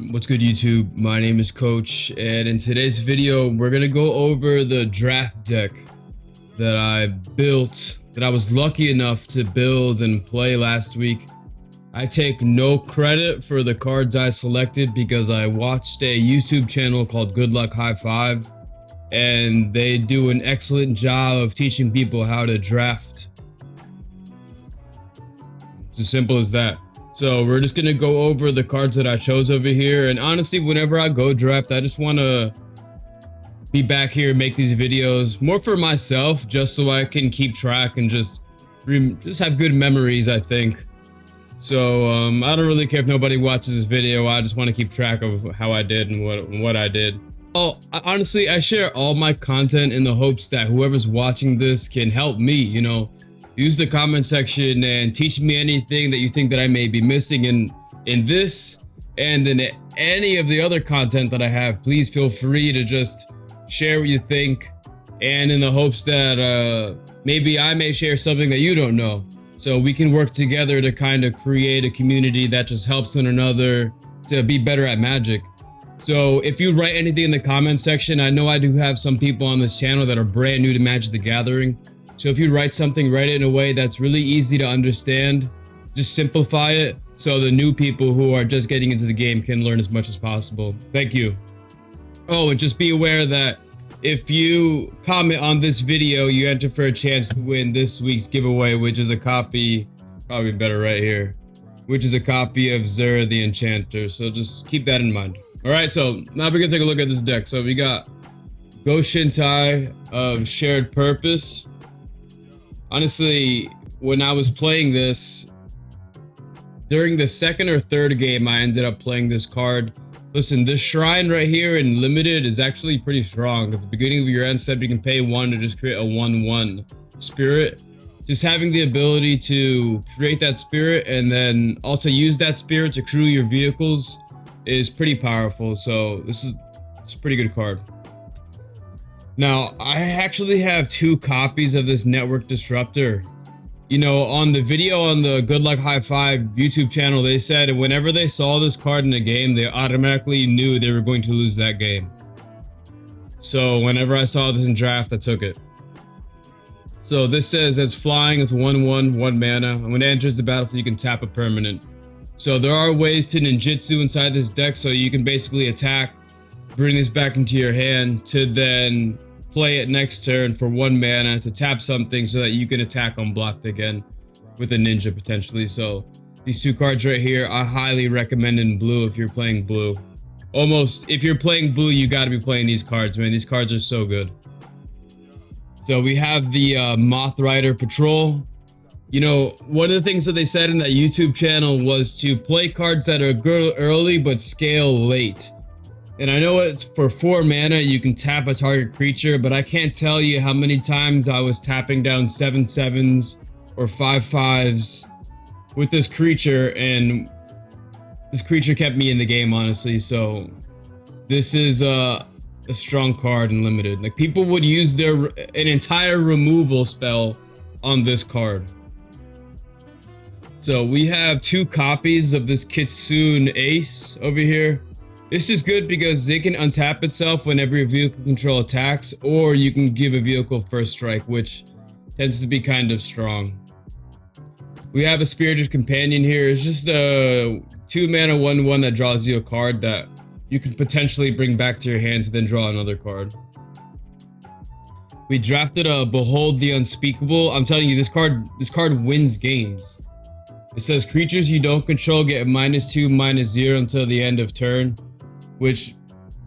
What's good, YouTube? My name is Coach, and in today's video we're gonna go over the draft deck that I built, that I was lucky enough to build and play last week. I take no credit for the cards I selected because I watched a YouTube channel called Good Luck High Five, and they do an excellent job of teaching people how to draft. It's as simple as that. So we're just gonna go over the cards that I chose over here, and honestly, whenever I go draft, I just want to be back here and make these videos more for myself, just so I can keep track and just have good memories, I think. So I don't really care if nobody watches this video. I just want to keep track of how I did and what I did. Honestly, I share all my content in the hopes that whoever's watching this can help me, you know. Use the comment section and teach me anything that you think that I may be missing in this and in any of the other content that I have. Please feel free to just share what you think, and in the hopes that maybe I may share something that you don't know, so we can work together to kind of create a community that just helps one another to be better at Magic. So if you write anything in the comment section, I know I do have some people on this channel that are brand new to Magic the Gathering. So if you write something, write it in a way that's really easy to understand. Just simplify it so the new people who are just getting into the game can learn as much as possible. Thank you. Oh, and just be aware that if you comment on this video, you enter for a chance to win this week's giveaway, which is a copy, probably better right here, which is a copy of Zur the Enchanter. So just keep that in mind. All right, so now we're gonna take a look at this deck. So we got Goshintai of Shared Purpose. Honestly, when I was playing this, during the second or third game, I ended up playing this card. Listen, this shrine right here in limited is actually pretty strong. At the beginning of your end step, you can pay 1 to just create a 1/1 spirit. Just having the ability to create that spirit and then also use that spirit to crew your vehicles is pretty powerful. So it's a pretty good card. Now, I actually have 2 copies of this Network Disruptor. You know, on the video on the Good Luck High Five YouTube channel, they said whenever they saw this card in a game, they automatically knew they were going to lose that game. So whenever I saw this in draft, I took it. So this says it's flying, it's 1/1, 1 mana. And when it enters the battlefield, you can tap a permanent. So there are ways to ninjutsu inside this deck, so you can basically attack, bring this back into your hand to then play it next turn for 1 mana to tap something so that you can attack unblocked again with a ninja potentially. So these 2 cards right here, I highly recommend in blue if you're playing blue. Almost, if you're playing blue, you got to be playing these cards, man. These cards are so good. So we have the Moth Rider Patrol. You know, one of the things that they said in that YouTube channel was to play cards that are good early but scale late. And I know it's for 4 mana, you can tap a target creature, but I can't tell you how many times I was tapping down 7/7s or 5/5s with this creature, and this creature kept me in the game, honestly. So this is a strong card in limited. Like, people would use an entire removal spell on this card. So we have 2 copies of this Kitsune Ace over here. This is good because it can untap itself whenever your vehicle control attacks, or you can give a vehicle first strike, which tends to be kind of strong. We have a Spirited Companion here. It's just a 2 mana 1/1 that draws you a card that you can potentially bring back to your hand to then draw another card. We drafted a Behold the Unspeakable. I'm telling you, this card wins games. It says creatures you don't control get -2, -0 until the end of turn, which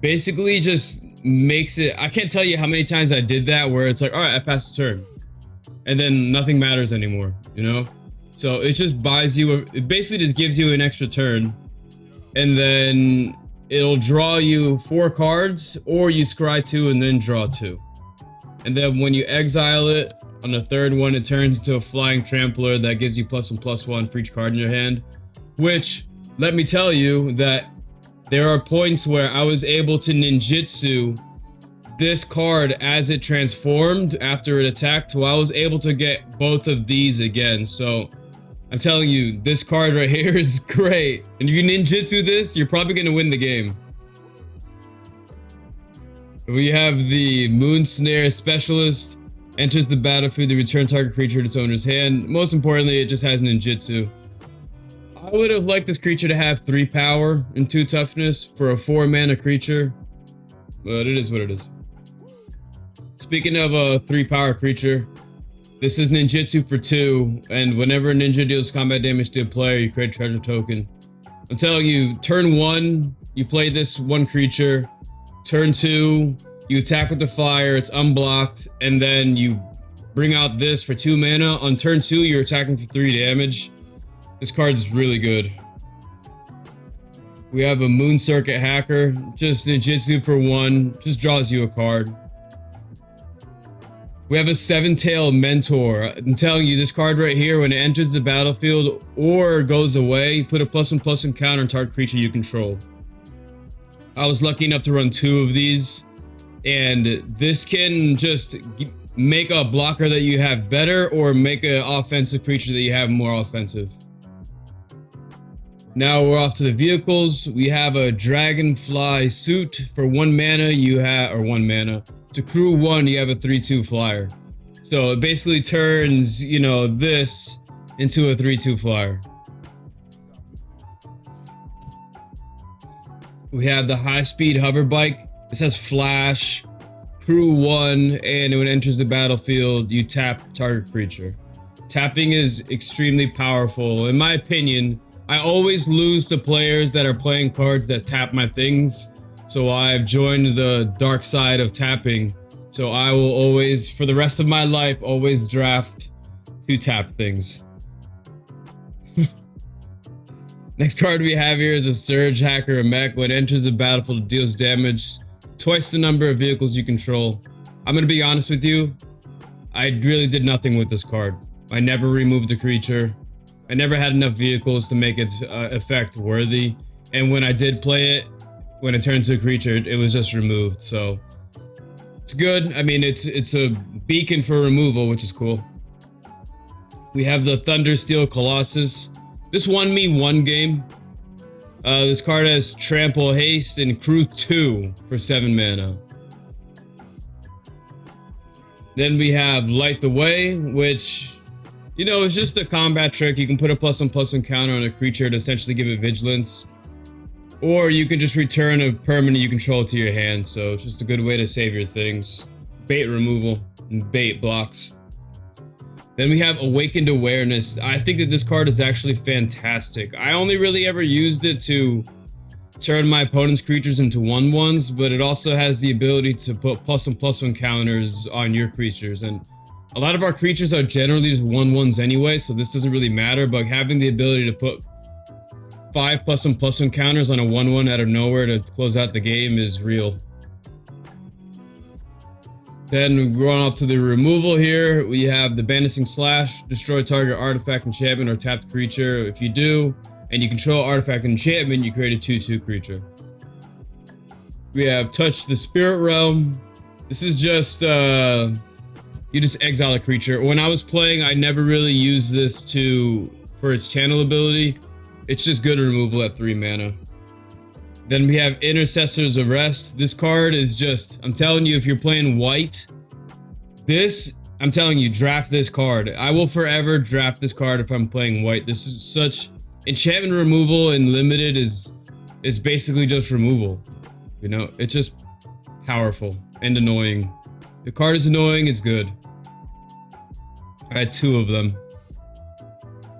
basically just makes it, I can't tell you how many times I did that where it's like, all right, I passed the turn and then nothing matters anymore, you know? So it just buys you, it basically just gives you an extra turn, and then it'll draw you 4 cards, or you scry 2 and then draw 2. And then when you exile it on the 3rd one, it turns into a Flying Trampler that gives you +1/+1 for each card in your hand, which, let me tell you that there are points where I was able to ninjutsu this card as it transformed after it attacked, so I was able to get both of these again. So I'm telling you, this card right here is great. And if you ninjutsu this, you're probably gonna win the game. We have the Moon Snare Specialist. Enters the battlefield, the return target creature to its owner's hand. Most importantly, it just has ninjutsu. I would have liked this creature to have 3 power and 2 toughness for a 4 mana creature, but it is what it is. Speaking of a 3 power creature, this is ninjutsu for 2, and whenever a ninja deals combat damage to a player, you create a treasure token. I'm telling you, turn 1, you play this 1 creature. Turn 2, you attack with the fire, it's unblocked, and then you bring out this for 2 mana. On turn 2, you're attacking for 3 damage. This card's really good. We have a Moon Circuit Hacker, just ninjutsu for 1, just draws you a card. We have a 7-Tail Mentor. I'm telling you, this card right here, when it enters the battlefield or goes away, put a +1/+1 counter on target creature you control. I was lucky enough to run 2 of these, and this can just make a blocker that you have better or make an offensive creature that you have more offensive. Now we're off to the vehicles. We have a Dragonfly Suit for 1 mana. To crew 1, you have a 3/2 flyer. So it basically turns, you know, this into a 3/2 flyer. We have the High Speed Hover Bike. This has flash, crew 1, and when it enters the battlefield, you tap target creature. Tapping is extremely powerful. In my opinion, I always lose to players that are playing cards that tap my things. So I've joined the dark side of tapping. So I will always, for the rest of my life, always draft 2 tap things. Next card we have here is a Surge Hacker Mech. When it enters the battlefield, it deals damage twice the number of vehicles you control. I'm gonna be honest with you, I really did nothing with this card. I never removed a creature. I never had enough vehicles to make its effect worthy. And when I did play it, when it turned into a creature, it was just removed. So it's good. I mean, it's a beacon for removal, which is cool. We have the Thundersteel Colossus. This won me 1 game. This card has Trample Haste and Crew 2 for 7 mana. Then we have Light the Way, which, you know, it's just a combat trick. You can put a +1/+1 counter on a creature to essentially give it vigilance. Or you can just return a permanent you control to your hand. So it's just a good way to save your things. Bait removal and bait blocks. Then we have Awakened Awareness. I think that this card is actually fantastic. I only really ever used it to turn my opponent's creatures into 1/1s, but it also has the ability to put +1/+1 counters on your creatures. And a lot of our creatures are generally just 1/1s anyway, so this doesn't really matter, but having the ability to put 5 +1/+1 counters on a 1/1 out of nowhere to close out the game is real. Then we're going off to the removal here. We have the Banishing Slash. Destroy target artifact, enchantment, or tapped creature. If you do, and you control artifact and enchantment, you create a 2/2 creature. We have Touch the Spirit Realm. This is just, you just exile a creature. When I was playing, I never really used this for its channel ability. It's just good removal at 3 mana. Then we have Intercessor's Arrest. This card is just, I'm telling you, if you're playing white, I'm telling you, draft this card. I will forever draft this card if I'm playing white. This is such, enchantment removal in limited is basically just removal. You know, it's just powerful and annoying. The card is annoying, it's good. I had 2 of them.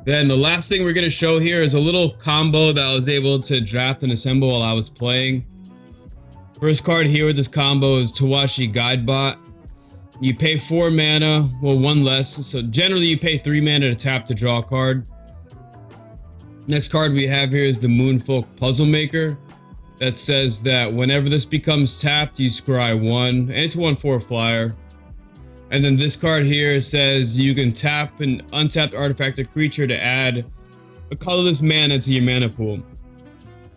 Then the last thing we're going to show here is a little combo that I was able to draft and assemble while I was playing. First card here with this combo is Tawashi Guidebot. You pay 4 mana, well 1 less, so generally you pay 3 mana to tap to draw a card. Next card we have here is the Moonfolk Puzzle Maker. That says that whenever this becomes tapped, you scry 1, and it's 1/4 flyer. And then this card here says you can tap an untapped artifact or creature to add a colorless mana to your mana pool.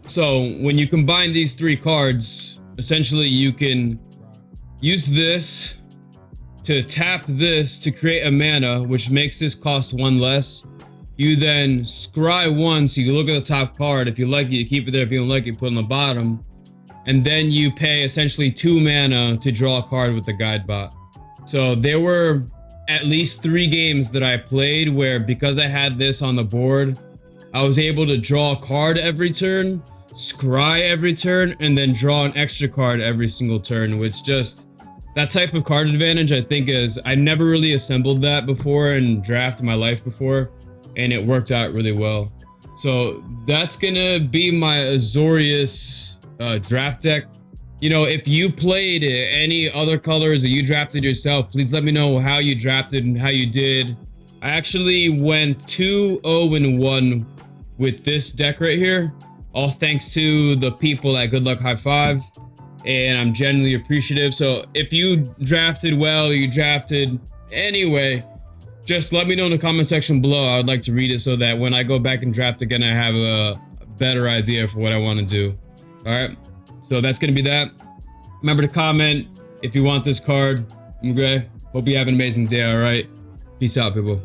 So when you combine these 3 cards, essentially you can use this to tap this to create a mana, which makes this cost 1 less. You then scry once, you look at the top card. If you like it, you keep it there. If you don't like it, put it on the bottom. And then you pay essentially 2 mana to draw a card with the guide bot. So there were at least 3 games that I played where, because I had this on the board, I was able to draw a card every turn, scry every turn, and then draw an extra card every single turn, which just, that type of card advantage I think is, I never really assembled that before in draft in my life before, and it worked out really well. So that's gonna be my Azorious draft deck. You know, if you played any other colors or you drafted yourself, please let me know how you drafted and how you did. I actually went 2-0-1 with this deck right here, all thanks to the people at Good Luck High Five, and I'm genuinely appreciative. So if you drafted well, or you drafted anyway, just let me know in the comment section below. I would like to read it so that when I go back and draft again, I have a better idea for what I want to do. All right, so that's gonna be that. Remember to comment if you want this card. Okay, hope you have an amazing day. All right, peace out, people.